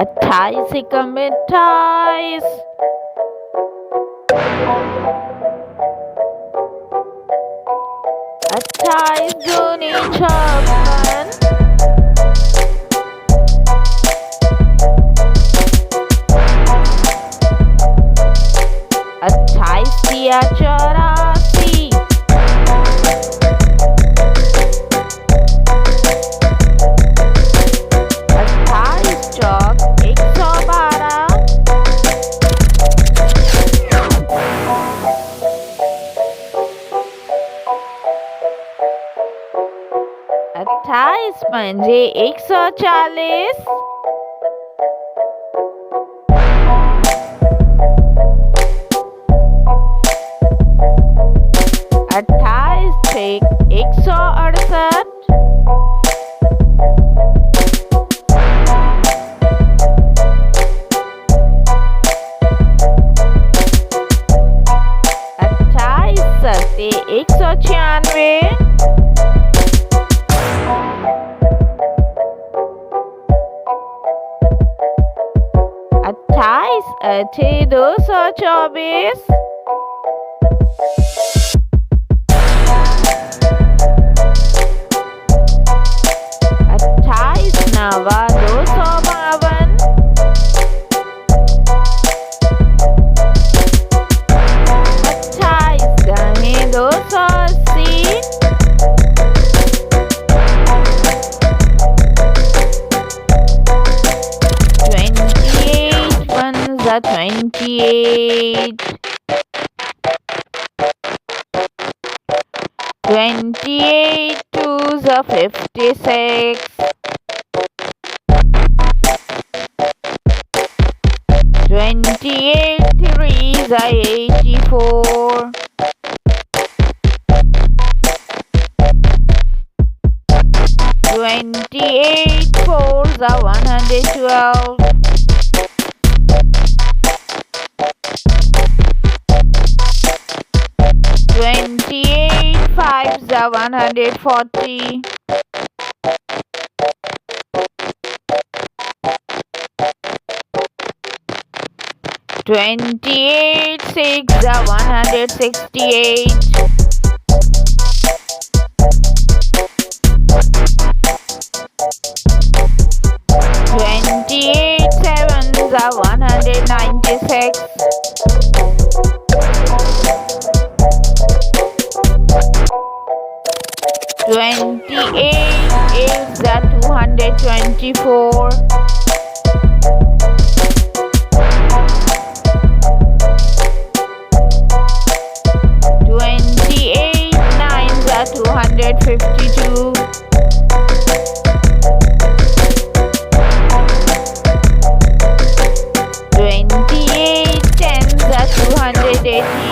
28 से कम 28, 28 दूनी 56, 28 तिया 84, 28 चौक 112, 28 पंजे 140, 28 छेक 168, 28 सत्ते 196, 28 अच्छे 224, 28 नवा 252, 28 दहे 280, 28 ones are 28, 28 twos are 56, 28 threes are 84, 28 fours are 112, 28 fives are 140, 28 six are 168, 28 sevens are 196, 28 eights are 224, 28 nines are 252, 28 tens are 280,